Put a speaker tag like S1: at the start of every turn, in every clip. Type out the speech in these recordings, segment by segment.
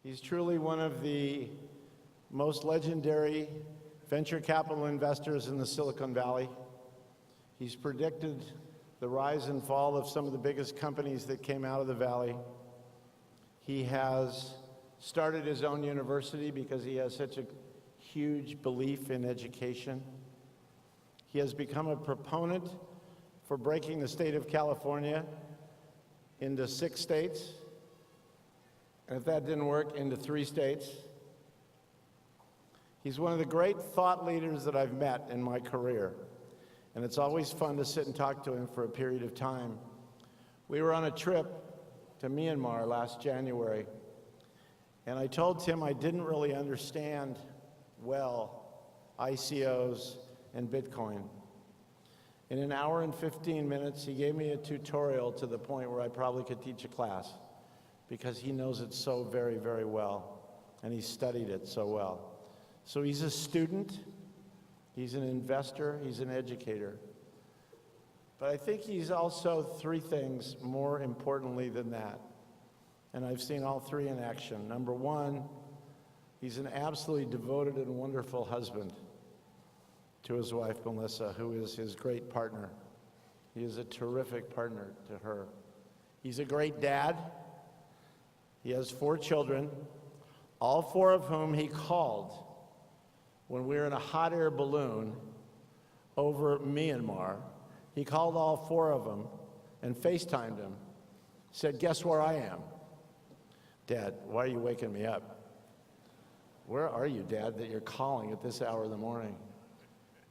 S1: He's truly one of the most legendary venture capital investors in the Silicon Valley. He's predicted the rise and fall of some of the biggest companies that came out of the Valley. He has started his own university because he has such a huge belief in education. He has become a proponent for breaking the state of California into 6 states, and if that didn't work, into 3 states. He's one of the great thought leaders that I've met in my career, and it's always fun to sit and talk to him for a period of time. We were on a trip to Myanmar last January, and I told Tim I didn't really understand well ICOs and Bitcoin. In an hour and 15 minutes, he gave me a tutorial to the point where I probably could teach a class, because he knows it so very, very well, and he studied it so well. So he's a student, he's an investor, he's an educator. But I think he's also 3 things more importantly than that. And I've seen all 3 in action. Number 1, he's an absolutely devoted and wonderful husband to his wife, Melissa, who is his great partner. He is a terrific partner to her. He's a great dad. He has 4 children, all 4 of whom he called when we were in a hot air balloon over Myanmar. He called all 4 of them and FaceTimed them, said, "Guess where I am?" "Dad, why are you waking me up?" "Where are you, Dad, that you're calling at this hour in the morning?"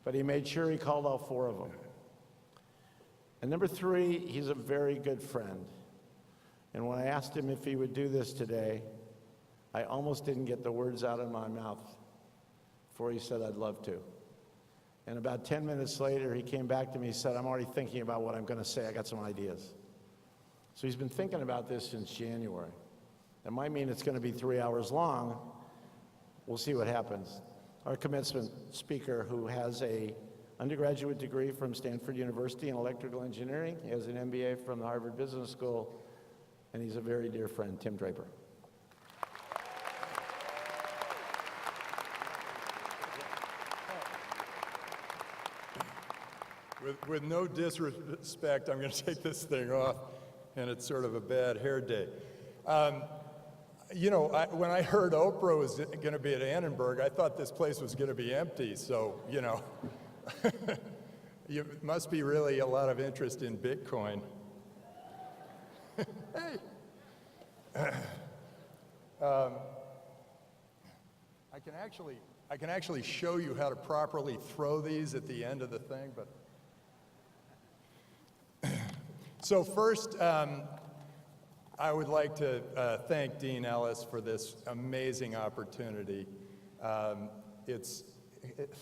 S1: But he made sure he called all 4 of them. And number 3, he's a very good friend. And when I asked him if he would do this today, I almost didn't get the words out of my mouth before he said, "I'd love to." And about 10 minutes later, he came back to me and said, "I'm already thinking about what I'm going to say. I got some ideas." So he's been thinking about this since January. That might mean it's going to be 3 hours long. We'll see what happens. Our commencement speaker, who has an undergraduate degree from Stanford University in electrical engineering, he has an MBA from the Harvard Business School, and he's a very dear friend, Tim Draper.
S2: With no disrespect, I'm going to take this thing off, and it's sort of a bad hair day. You know, when I heard Oprah was going to be at Annenberg, I thought this place was going to be empty, so, you know, it must be really a lot of interest in Bitcoin. Hey! I can actually show you how to properly throw these at the end of the thing, but... So first, I would like to thank Dean Ellis for this amazing opportunity.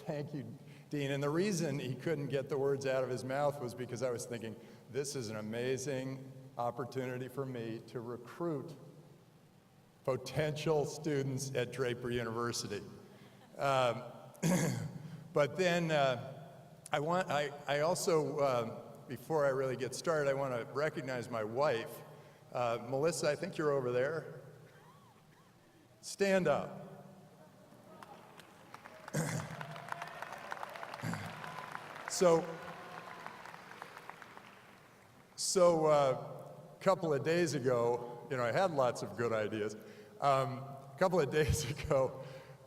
S2: Thank you, Dean. And the reason he couldn't get the words out of his mouth was because I was thinking, this is an amazing opportunity for me to recruit potential students at Draper University. But then I also, before I really get started, I want to recognize my wife. Melissa, I think you're over there. Stand up. So a couple of days ago, you know, I had lots of good ideas. A couple of days ago,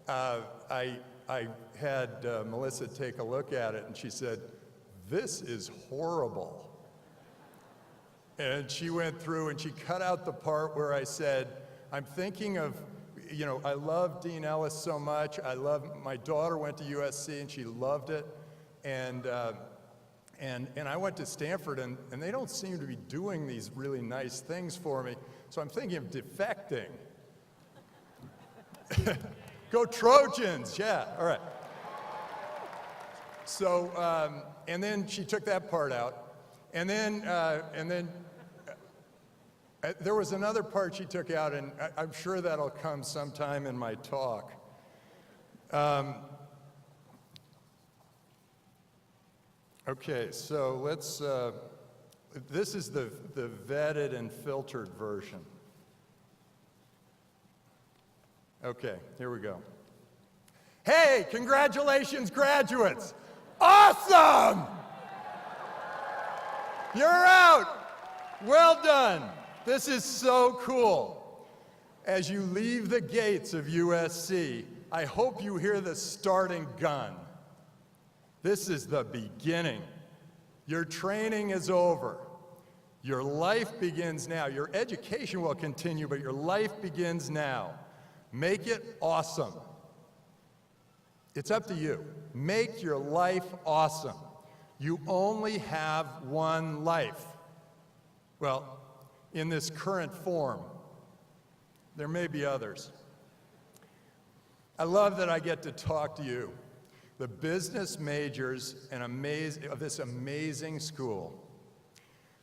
S2: I had Melissa take a look at it, and she said, "This is horrible." And she went through and she cut out the part where I said, "I'm thinking of, you know, I love Dean Ellis so much. My daughter went to USC and she loved it. And I went to Stanford and they don't seem to be doing these really nice things for me. So I'm thinking of defecting." Go Trojans, yeah, all right. So, and then she took that part out. And then there was another part she took out, and I'm sure that'll come sometime in my talk. Okay, so let's, this is the vetted and filtered version. Okay, here we go. Hey, congratulations, graduates! Awesome! You're out! Well done! This is so cool. As you leave the gates of USC, I hope you hear the starting gun. This is the beginning. Your training is over. Your life begins now. Your education will continue, but your life begins now. Make it awesome. It's up to you. Make your life awesome. You only have one life. Well, in this current form. There may be others. I love that I get to talk to you, the business majors of this amazing school.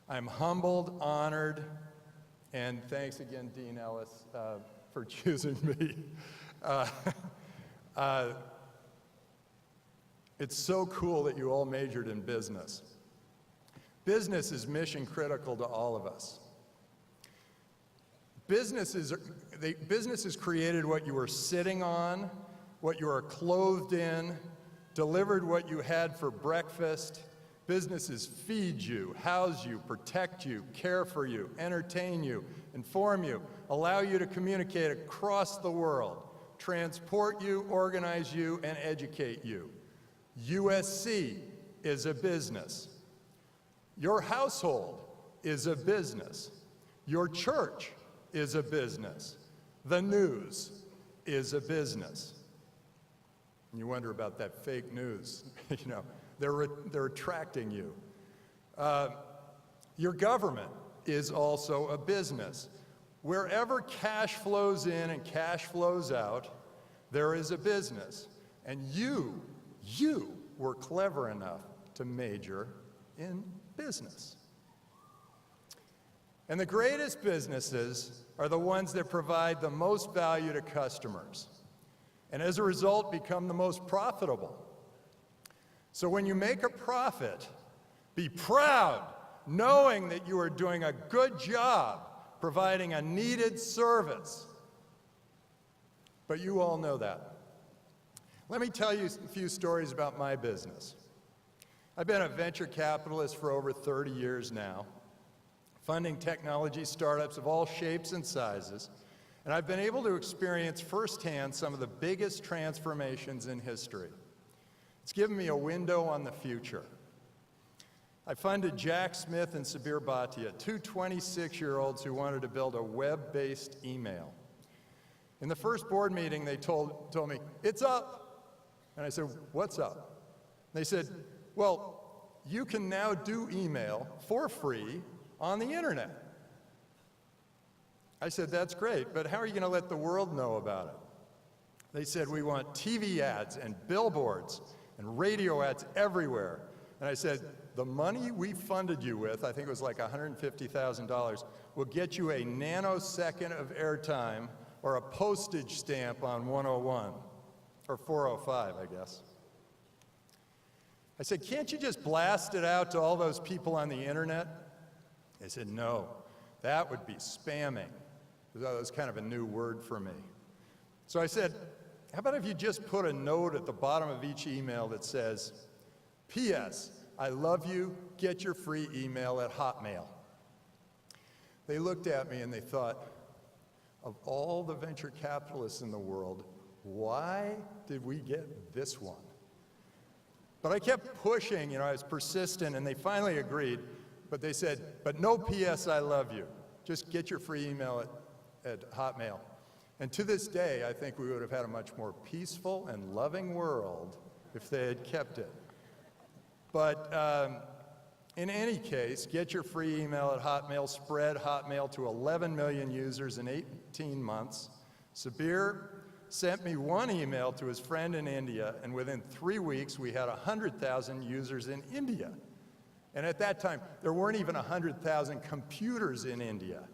S2: I'm humbled, honored, and thanks again, Dean Ellis, for choosing me. It's so cool that you all majored in business. Business is mission critical to all of us. Businesses created what you were sitting on, what you are clothed in, delivered what you had for breakfast. Businesses feed you, house you, protect you, care for you, entertain you, inform you, allow you to communicate across the world, transport you, organize you, and educate you. USC is a business. Your household is a business. Your church is a business. The news is a business. And you wonder about that fake news. You know, they're attracting you. Your government is also a business. Wherever cash flows in and cash flows out, there is a business. And you were clever enough to major in business. And the greatest businesses are the ones that provide the most value to customers, and as a result become the most profitable. So when you make a profit, be proud, knowing that you are doing a good job providing a needed service. But you all know that. Let me tell you a few stories about my business. I've been a venture capitalist for over 30 years now, funding technology startups of all shapes and sizes, and I've been able to experience firsthand some of the biggest transformations in history. It's given me a window on the future. I funded Jack Smith and Sabir Bhatia, two 26-year-olds who wanted to build a web-based email. In the first board meeting, they told me, "It's up." And I said, "What's up?" They said, "Well, you can now do email for free on the internet." I said, "That's great, but how are you going to let the world know about it?" They said, "We want TV ads and billboards and radio ads everywhere." And I said, "The money we funded you with," I think it was like $150,000, "will get you a nanosecond of airtime or a postage stamp on 101, or 405, I guess." I said, "Can't you just blast it out to all those people on the internet?" They said, "No, that would be spamming." That was kind of a new word for me. So I said, "How about if you just put a note at the bottom of each email that says, 'P.S. I love you, get your free email at Hotmail.'" They looked at me and they thought, of all the venture capitalists in the world, why did we get this one? But I kept pushing, I was persistent, and they finally agreed. But they said, "But no P.S. I love you. Just get your free email at Hotmail." And to this day, I think we would have had a much more peaceful and loving world if they had kept it. But in any case, get your free email at Hotmail, spread Hotmail to 11 million users in 18 months. Sabir sent me one email to his friend in India, and within 3 weeks, we had 100,000 users in India. And at that time, there weren't even 100,000 computers in India.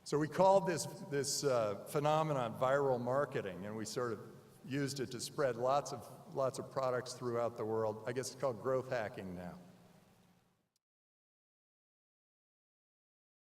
S2: So we called this phenomenon viral marketing, and we sort of used it to spread lots of products throughout the world. I guess it's called growth hacking now.